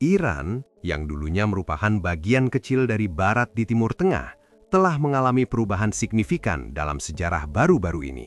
Iran, yang dulunya merupakan bagian kecil dari Barat di Timur Tengah, telah mengalami perubahan signifikan dalam sejarah baru-baru ini.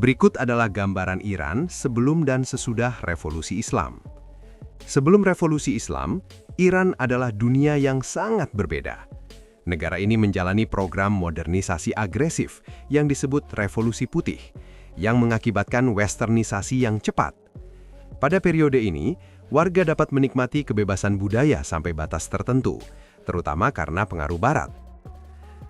Berikut adalah gambaran Iran sebelum dan sesudah Revolusi Islam. Sebelum Revolusi Islam, Iran adalah dunia yang sangat berbeda. Negara ini menjalani program modernisasi agresif yang disebut Revolusi Putih, yang mengakibatkan westernisasi yang cepat. Pada periode ini, warga dapat menikmati kebebasan budaya sampai batas tertentu, terutama karena pengaruh Barat.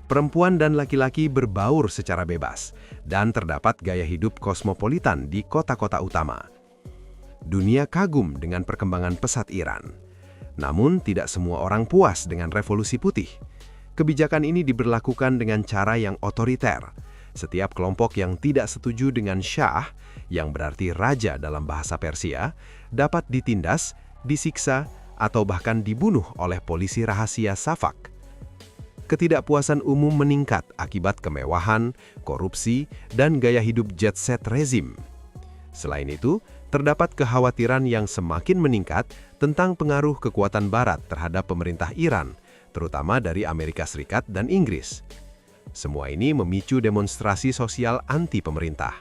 Perempuan dan laki-laki berbaur secara bebas, dan terdapat gaya hidup kosmopolitan di kota-kota utama. Dunia kagum dengan perkembangan pesat Iran. Namun, tidak semua orang puas dengan Revolusi Putih. Kebijakan ini diberlakukan dengan cara yang otoriter. Setiap kelompok yang tidak setuju dengan Shah, yang berarti raja dalam bahasa Persia, dapat ditindas, disiksa, atau bahkan dibunuh oleh polisi rahasia Safak. Ketidakpuasan umum meningkat akibat kemewahan, korupsi, dan gaya hidup jet set rezim. Selain itu, terdapat kekhawatiran yang semakin meningkat tentang pengaruh kekuatan Barat terhadap pemerintah Iran, terutama dari Amerika Serikat dan Inggris. Semua ini memicu demonstrasi sosial anti-pemerintah.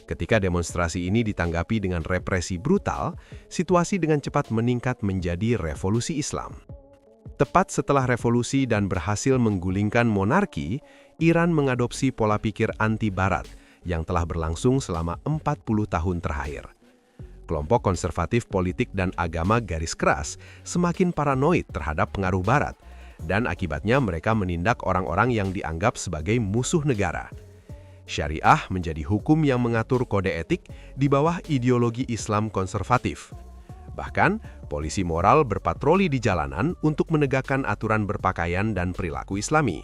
Ketika demonstrasi ini ditanggapi dengan represi brutal, situasi dengan cepat meningkat menjadi revolusi Islam. Tepat setelah revolusi dan berhasil menggulingkan monarki, Iran mengadopsi pola pikir anti-Barat yang telah berlangsung selama 40 tahun terakhir. Kelompok konservatif politik dan agama garis keras semakin paranoid terhadap pengaruh Barat, dan akibatnya mereka menindak orang-orang yang dianggap sebagai musuh negara. Syariah menjadi hukum yang mengatur kode etik di bawah ideologi Islam konservatif. Bahkan, polisi moral berpatroli di jalanan untuk menegakkan aturan berpakaian dan perilaku Islami.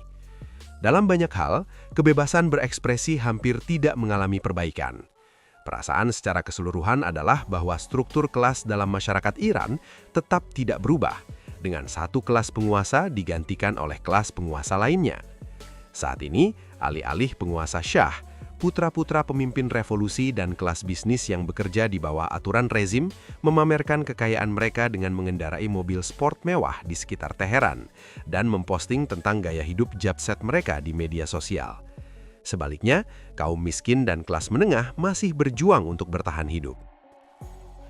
Dalam banyak hal, kebebasan berekspresi hampir tidak mengalami perbaikan. Perasaan secara keseluruhan adalah bahwa struktur kelas dalam masyarakat Iran tetap tidak berubah, dengan satu kelas penguasa digantikan oleh kelas penguasa lainnya. Saat ini, alih-alih penguasa Shah, putra-putra pemimpin revolusi dan kelas bisnis yang bekerja di bawah aturan rezim memamerkan kekayaan mereka dengan mengendarai mobil sport mewah di sekitar Teheran dan memposting tentang gaya hidup jet set mereka di media sosial. Sebaliknya, kaum miskin dan kelas menengah masih berjuang untuk bertahan hidup.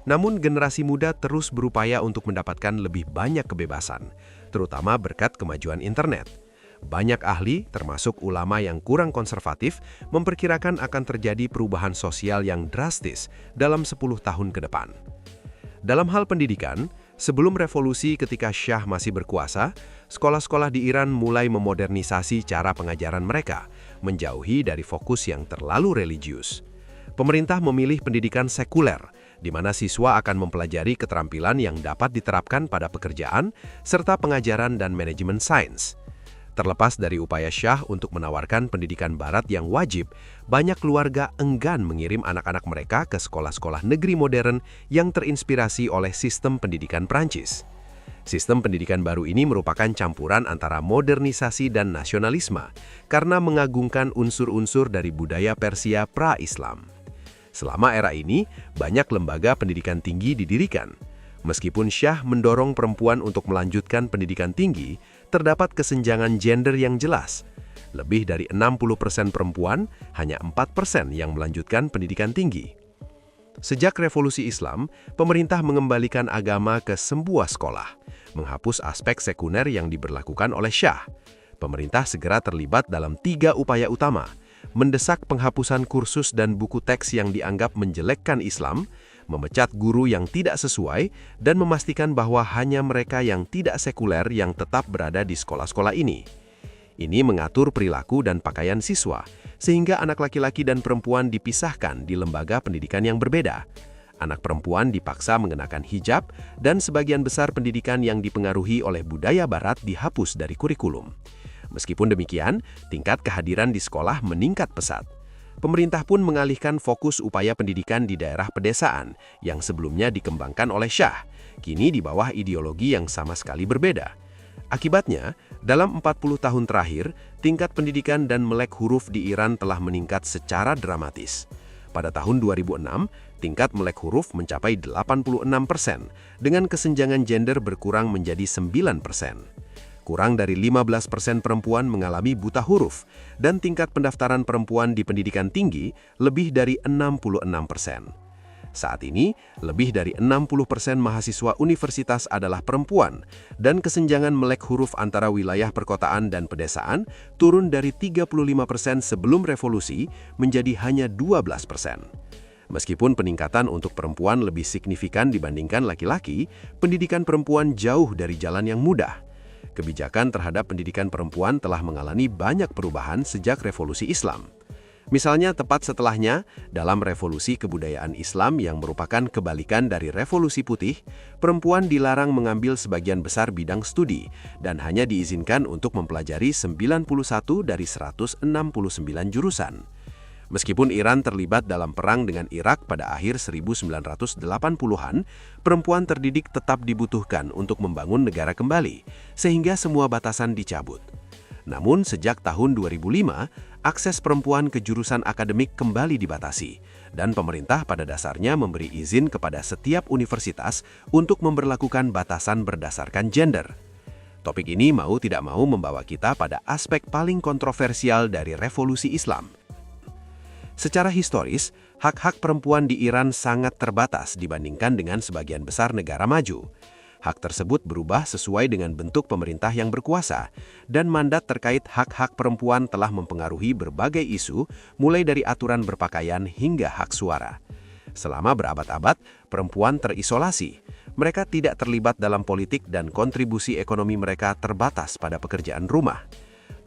Namun generasi muda terus berupaya untuk mendapatkan lebih banyak kebebasan, terutama berkat kemajuan internet. Banyak ahli, termasuk ulama yang kurang konservatif, memperkirakan akan terjadi perubahan sosial yang drastis dalam 10 tahun ke depan. Dalam hal pendidikan, sebelum revolusi ketika Shah masih berkuasa, sekolah-sekolah di Iran mulai memodernisasi cara pengajaran mereka, menjauhi dari fokus yang terlalu religius. Pemerintah memilih pendidikan sekuler, di mana siswa akan mempelajari keterampilan yang dapat diterapkan pada pekerjaan, serta pengajaran dan manajemen sains. Terlepas dari upaya Shah untuk menawarkan pendidikan Barat yang wajib, banyak keluarga enggan mengirim anak-anak mereka ke sekolah-sekolah negeri modern yang terinspirasi oleh sistem pendidikan Prancis. Sistem pendidikan baru ini merupakan campuran antara modernisasi dan nasionalisme, karena mengagungkan unsur-unsur dari budaya Persia pra-Islam. Selama era ini, banyak lembaga pendidikan tinggi didirikan. Meskipun Shah mendorong perempuan untuk melanjutkan pendidikan tinggi, terdapat kesenjangan gender yang jelas. Lebih dari 60% perempuan, hanya 4% yang melanjutkan pendidikan tinggi. Sejak Revolusi Islam, pemerintah mengembalikan agama ke sebuah sekolah, menghapus aspek sekunder yang diberlakukan oleh Shah. Pemerintah segera terlibat dalam 3 upaya utama: mendesak penghapusan kursus dan buku teks yang dianggap menjelekkan Islam, memecat guru yang tidak sesuai, dan memastikan bahwa hanya mereka yang tidak sekuler yang tetap berada di sekolah-sekolah ini. Ini mengatur perilaku dan pakaian siswa, sehingga anak laki-laki dan perempuan dipisahkan di lembaga pendidikan yang berbeda. Anak perempuan dipaksa mengenakan hijab, dan sebagian besar pendidikan yang dipengaruhi oleh budaya Barat dihapus dari kurikulum. Meskipun demikian, tingkat kehadiran di sekolah meningkat pesat. Pemerintah pun mengalihkan fokus upaya pendidikan di daerah pedesaan yang sebelumnya dikembangkan oleh Shah, kini di bawah ideologi yang sama sekali berbeda. Akibatnya, dalam 40 tahun terakhir, tingkat pendidikan dan melek huruf di Iran telah meningkat secara dramatis. Pada tahun 2006, tingkat melek huruf mencapai 86%, dengan kesenjangan gender berkurang menjadi 9%. Kurang dari 15% perempuan mengalami buta huruf, dan tingkat pendaftaran perempuan di pendidikan tinggi lebih dari 66%. Saat ini, lebih dari 60% mahasiswa universitas adalah perempuan, dan kesenjangan melek huruf antara wilayah perkotaan dan pedesaan turun dari 35% sebelum revolusi menjadi hanya 12%. Meskipun peningkatan untuk perempuan lebih signifikan dibandingkan laki-laki, pendidikan perempuan jauh dari jalan yang mudah. Kebijakan terhadap pendidikan perempuan telah mengalami banyak perubahan sejak revolusi Islam. Misalnya tepat setelahnya, dalam revolusi kebudayaan Islam yang merupakan kebalikan dari revolusi putih, perempuan dilarang mengambil sebagian besar bidang studi dan hanya diizinkan untuk mempelajari 91 dari 169 jurusan. Meskipun Iran terlibat dalam perang dengan Irak pada akhir 1980-an, perempuan terdidik tetap dibutuhkan untuk membangun negara kembali, sehingga semua batasan dicabut. Namun, sejak tahun 2005, akses perempuan ke jurusan akademik kembali dibatasi, dan pemerintah pada dasarnya memberi izin kepada setiap universitas untuk memberlakukan batasan berdasarkan gender. Topik ini mau tidak mau membawa kita pada aspek paling kontroversial dari revolusi Islam. Secara historis, hak-hak perempuan di Iran sangat terbatas dibandingkan dengan sebagian besar negara maju. Hak tersebut berubah sesuai dengan bentuk pemerintah yang berkuasa, dan mandat terkait hak-hak perempuan telah mempengaruhi berbagai isu, mulai dari aturan berpakaian hingga hak suara. Selama berabad-abad, perempuan terisolasi. Mereka tidak terlibat dalam politik dan kontribusi ekonomi mereka terbatas pada pekerjaan rumah.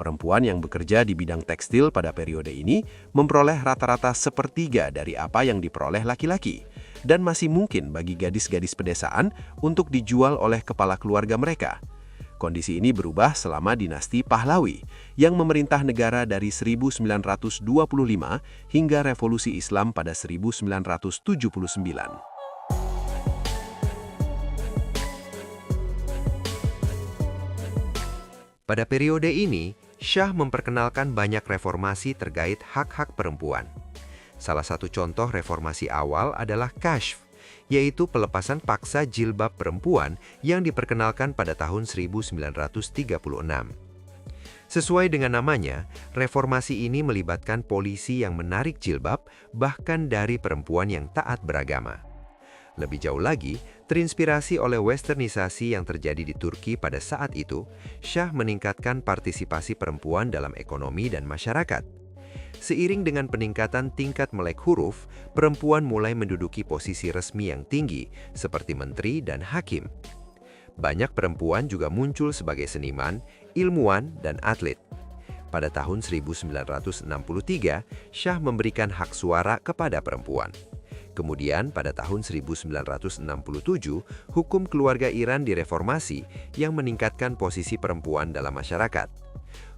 Perempuan yang bekerja di bidang tekstil pada periode ini memperoleh rata-rata sepertiga dari apa yang diperoleh laki-laki, dan masih mungkin bagi gadis-gadis pedesaan untuk dijual oleh kepala keluarga mereka. Kondisi ini berubah selama dinasti Pahlawi yang memerintah negara dari 1925 hingga revolusi Islam pada 1979. Pada periode ini, Syah memperkenalkan banyak reformasi terkait hak-hak perempuan. Salah satu contoh reformasi awal adalah Kashf, yaitu pelepasan paksa jilbab perempuan yang diperkenalkan pada tahun 1936. Sesuai dengan namanya, reformasi ini melibatkan polisi yang menarik jilbab bahkan dari perempuan yang taat beragama. Lebih jauh lagi, terinspirasi oleh westernisasi yang terjadi di Turki pada saat itu, Syah meningkatkan partisipasi perempuan dalam ekonomi dan masyarakat. Seiring dengan peningkatan tingkat melek huruf, perempuan mulai menduduki posisi resmi yang tinggi, seperti menteri dan hakim. Banyak perempuan juga muncul sebagai seniman, ilmuwan, dan atlet. Pada tahun 1963, Syah memberikan hak suara kepada perempuan. Kemudian pada tahun 1967, hukum keluarga Iran direformasi yang meningkatkan posisi perempuan dalam masyarakat.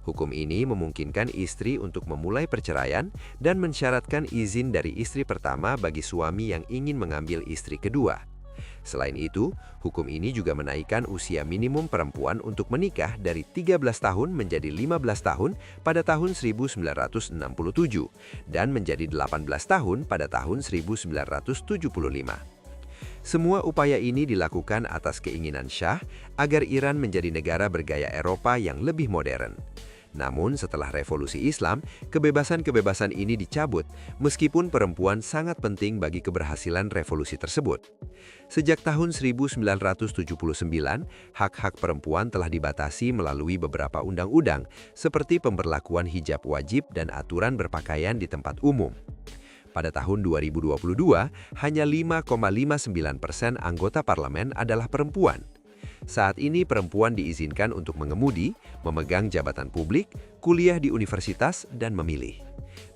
Hukum ini memungkinkan istri untuk memulai perceraian dan mensyaratkan izin dari istri pertama bagi suami yang ingin mengambil istri kedua. Selain itu, hukum ini juga menaikkan usia minimum perempuan untuk menikah dari 13 tahun menjadi 15 tahun pada tahun 1967 dan menjadi 18 tahun pada tahun 1975. Semua upaya ini dilakukan atas keinginan Syah agar Iran menjadi negara bergaya Eropa yang lebih modern. Namun setelah revolusi Islam, kebebasan-kebebasan ini dicabut, meskipun perempuan sangat penting bagi keberhasilan revolusi tersebut. Sejak tahun 1979, hak-hak perempuan telah dibatasi melalui beberapa undang-undang, seperti pemberlakuan hijab wajib dan aturan berpakaian di tempat umum. Pada tahun 2022, hanya 5,59% anggota parlemen adalah perempuan. Saat ini perempuan diizinkan untuk mengemudi, memegang jabatan publik, kuliah di universitas, dan memilih.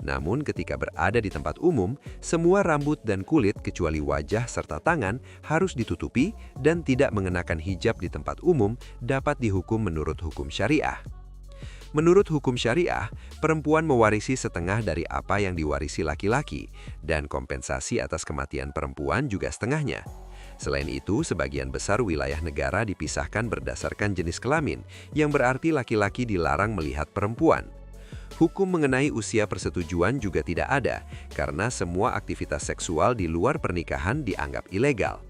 Namun ketika berada di tempat umum, semua rambut dan kulit kecuali wajah serta tangan harus ditutupi dan tidak mengenakan hijab di tempat umum dapat dihukum menurut hukum syariah. Menurut hukum syariah, perempuan mewarisi setengah dari apa yang diwarisi laki-laki, dan kompensasi atas kematian perempuan juga setengahnya. Selain itu, sebagian besar wilayah negara dipisahkan berdasarkan jenis kelamin, yang berarti laki-laki dilarang melihat perempuan. Hukum mengenai usia persetujuan juga tidak ada, karena semua aktivitas seksual di luar pernikahan dianggap ilegal.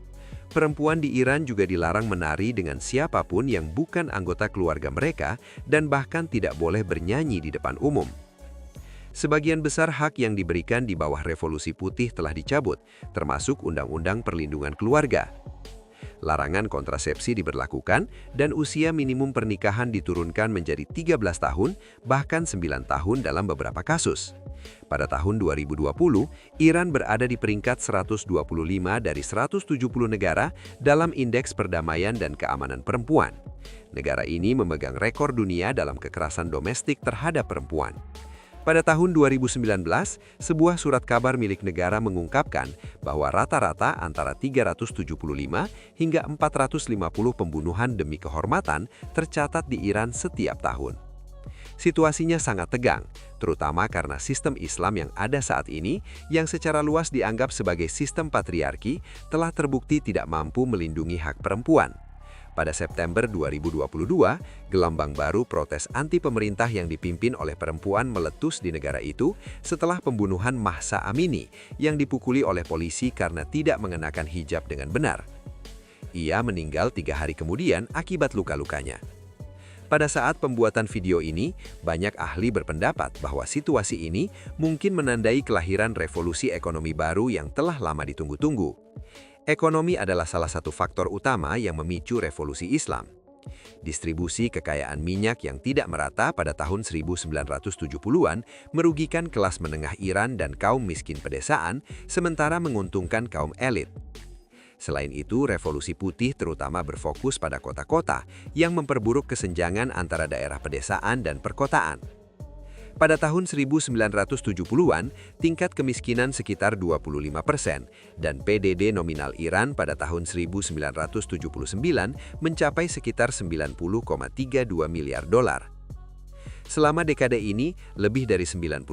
Perempuan di Iran juga dilarang menari dengan siapapun yang bukan anggota keluarga mereka dan bahkan tidak boleh bernyanyi di depan umum. Sebagian besar hak yang diberikan di bawah Revolusi Putih telah dicabut, termasuk Undang-Undang Perlindungan Keluarga. Larangan kontrasepsi diberlakukan dan usia minimum pernikahan diturunkan menjadi 13 tahun, bahkan 9 tahun dalam beberapa kasus. Pada tahun 2020, Iran berada di peringkat 125 dari 170 negara dalam Indeks Perdamaian dan Keamanan Perempuan. Negara ini memegang rekor dunia dalam kekerasan domestik terhadap perempuan. Pada tahun 2019, sebuah surat kabar milik negara mengungkapkan bahwa rata-rata antara 375 hingga 450 pembunuhan demi kehormatan tercatat di Iran setiap tahun. Situasinya sangat tegang, terutama karena sistem Islam yang ada saat ini, yang secara luas dianggap sebagai sistem patriarki, telah terbukti tidak mampu melindungi hak perempuan. Pada September 2022, gelombang baru protes anti-pemerintah yang dipimpin oleh perempuan meletus di negara itu setelah pembunuhan Mahsa Amini yang dipukuli oleh polisi karena tidak mengenakan hijab dengan benar. Ia meninggal 3 hari kemudian akibat luka-lukanya. Pada saat pembuatan video ini, banyak ahli berpendapat bahwa situasi ini mungkin menandai kelahiran revolusi ekonomi baru yang telah lama ditunggu-tunggu. Ekonomi adalah salah satu faktor utama yang memicu revolusi Islam. Distribusi kekayaan minyak yang tidak merata pada tahun 1970-an merugikan kelas menengah Iran dan kaum miskin pedesaan, sementara menguntungkan kaum elit. Selain itu, Revolusi Putih terutama berfokus pada kota-kota yang memperburuk kesenjangan antara daerah pedesaan dan perkotaan. Pada tahun 1970-an, tingkat kemiskinan sekitar 25% dan PDB nominal Iran pada tahun 1979 mencapai sekitar 90,32 miliar dolar. Selama dekade ini, lebih dari 90%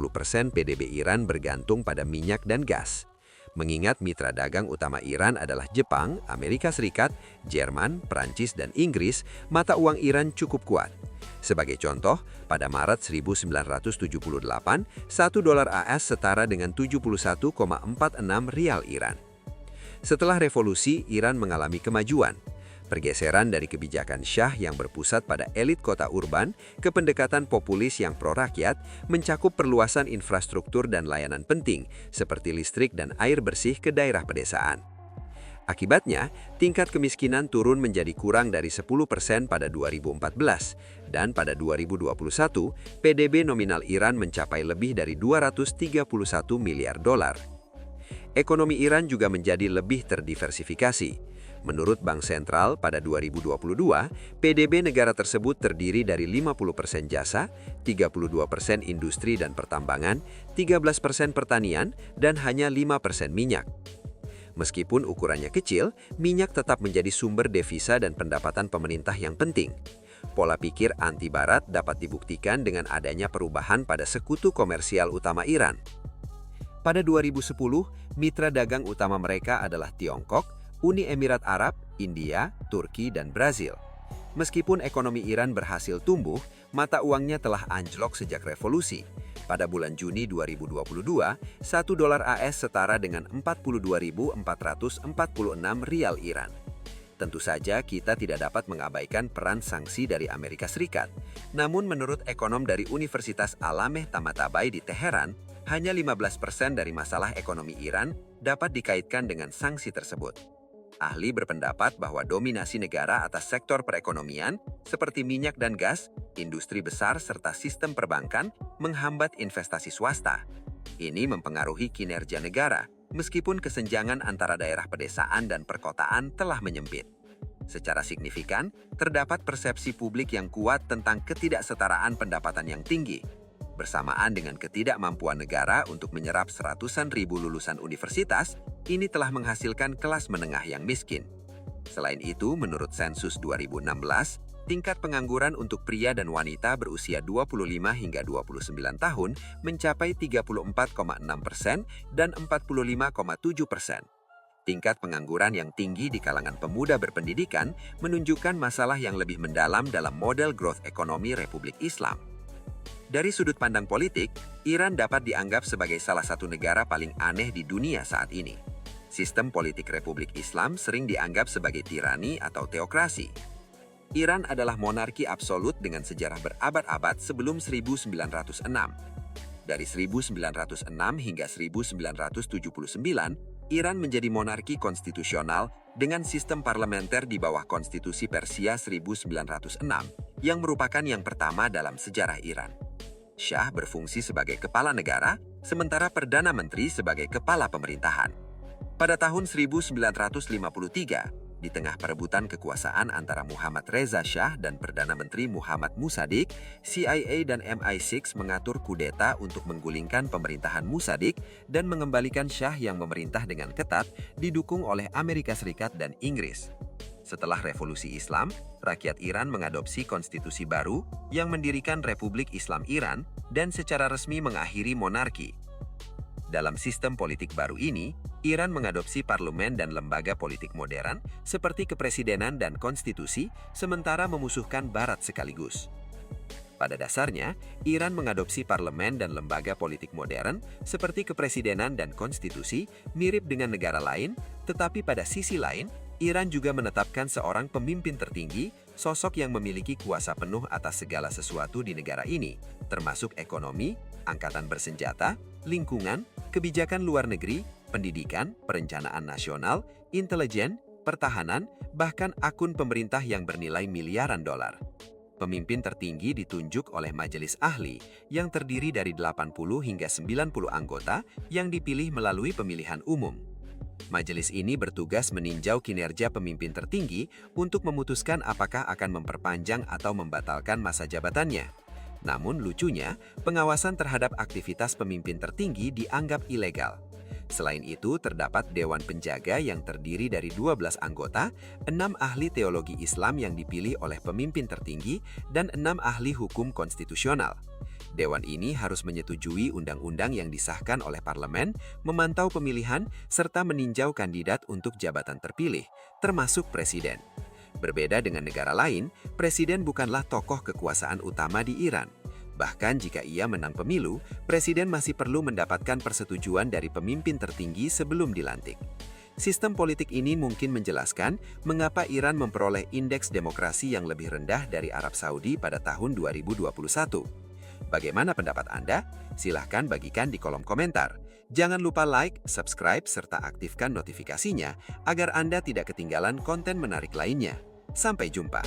PDB Iran bergantung pada minyak dan gas. Mengingat mitra dagang utama Iran adalah Jepang, Amerika Serikat, Jerman, Prancis, dan Inggris, mata uang Iran cukup kuat. Sebagai contoh, pada Maret 1978, 1 dolar AS setara dengan 71,46 rial Iran. Setelah revolusi, Iran mengalami kemajuan. Pergeseran dari kebijakan Shah yang berpusat pada elit kota urban ke pendekatan populis yang pro-rakyat mencakup perluasan infrastruktur dan layanan penting seperti listrik dan air bersih ke daerah pedesaan. Akibatnya, tingkat kemiskinan turun menjadi kurang dari 10% pada 2014, dan pada 2021, PDB nominal Iran mencapai lebih dari 231 miliar dolar. Ekonomi Iran juga menjadi lebih terdiversifikasi. Menurut Bank Sentral, pada 2022, PDB negara tersebut terdiri dari 50% jasa, 32% industri dan pertambangan, 13% pertanian, dan hanya 5% minyak. Meskipun ukurannya kecil, minyak tetap menjadi sumber devisa dan pendapatan pemerintah yang penting. Pola pikir anti-Barat dapat dibuktikan dengan adanya perubahan pada sekutu komersial utama Iran. Pada 2010, mitra dagang utama mereka adalah Tiongkok, Uni Emirat Arab, India, Turki, dan Brazil. Meskipun ekonomi Iran berhasil tumbuh, mata uangnya telah anjlok sejak revolusi. Pada bulan Juni 2022, 1 dolar AS setara dengan 42.446 rial Iran. Tentu saja kita tidak dapat mengabaikan peran sanksi dari Amerika Serikat. Namun menurut ekonom dari Universitas Alameh Tamatabay di Teheran, hanya 15% dari masalah ekonomi Iran dapat dikaitkan dengan sanksi tersebut. Ahli berpendapat bahwa dominasi negara atas sektor perekonomian seperti minyak dan gas, industri besar serta sistem perbankan menghambat investasi swasta. Ini mempengaruhi kinerja negara, meskipun kesenjangan antara daerah pedesaan dan perkotaan telah menyempit. Secara signifikan, terdapat persepsi publik yang kuat tentang ketidaksetaraan pendapatan yang tinggi, bersamaan dengan ketidakmampuan negara untuk menyerap seratusan ribu lulusan universitas. Ini telah menghasilkan kelas menengah yang miskin. Selain itu, menurut sensus 2016, tingkat pengangguran untuk pria dan wanita berusia 25 hingga 29 tahun mencapai 34,6% dan 45,7%. Tingkat pengangguran yang tinggi di kalangan pemuda berpendidikan menunjukkan masalah yang lebih mendalam dalam model growth ekonomi Republik Islam. Dari sudut pandang politik, Iran dapat dianggap sebagai salah satu negara paling aneh di dunia saat ini. Sistem politik Republik Islam sering dianggap sebagai tirani atau teokrasi. Iran adalah monarki absolut dengan sejarah berabad-abad sebelum 1906. Dari 1906 hingga 1979, Iran menjadi monarki konstitusional dengan sistem parlementer di bawah Konstitusi Persia 1906, yang merupakan yang pertama dalam sejarah Iran. Syah berfungsi sebagai kepala negara, sementara Perdana Menteri sebagai kepala pemerintahan. Pada tahun 1953, di tengah perebutan kekuasaan antara Muhammad Reza Shah dan Perdana Menteri Muhammad Musadik, CIA dan MI6 mengatur kudeta untuk menggulingkan pemerintahan Musadik dan mengembalikan Shah yang memerintah dengan ketat, didukung oleh Amerika Serikat dan Inggris. Setelah Revolusi Islam, rakyat Iran mengadopsi konstitusi baru yang mendirikan Republik Islam Iran dan secara resmi mengakhiri monarki. Dalam sistem politik baru ini, Iran mengadopsi parlemen dan lembaga politik modern seperti kepresidenan dan konstitusi, sementara memusuhkan Barat sekaligus. Pada dasarnya, Iran mengadopsi parlemen dan lembaga politik modern seperti kepresidenan dan konstitusi mirip dengan negara lain, tetapi pada sisi lain, Iran juga menetapkan seorang pemimpin tertinggi, sosok yang memiliki kuasa penuh atas segala sesuatu di negara ini, termasuk ekonomi, angkatan bersenjata, lingkungan, kebijakan luar negeri, pendidikan, perencanaan nasional, intelijen, pertahanan, bahkan akun pemerintah yang bernilai miliaran dolar. Pemimpin tertinggi ditunjuk oleh majelis ahli yang terdiri dari 80 hingga 90 anggota yang dipilih melalui pemilihan umum. Majelis ini bertugas meninjau kinerja pemimpin tertinggi untuk memutuskan apakah akan memperpanjang atau membatalkan masa jabatannya. Namun lucunya, pengawasan terhadap aktivitas pemimpin tertinggi dianggap ilegal. Selain itu, terdapat Dewan Penjaga yang terdiri dari 12 anggota, 6 ahli teologi Islam yang dipilih oleh pemimpin tertinggi, dan 6 ahli hukum konstitusional. Dewan ini harus menyetujui undang-undang yang disahkan oleh parlemen, memantau pemilihan, serta meninjau kandidat untuk jabatan terpilih, termasuk presiden. Berbeda dengan negara lain, presiden bukanlah tokoh kekuasaan utama di Iran. Bahkan jika ia menang pemilu, presiden masih perlu mendapatkan persetujuan dari pemimpin tertinggi sebelum dilantik. Sistem politik ini mungkin menjelaskan mengapa Iran memperoleh indeks demokrasi yang lebih rendah dari Arab Saudi pada tahun 2021. Bagaimana pendapat Anda? Silahkan bagikan di kolom komentar. Jangan lupa like, subscribe, serta aktifkan notifikasinya agar Anda tidak ketinggalan konten menarik lainnya. Sampai jumpa!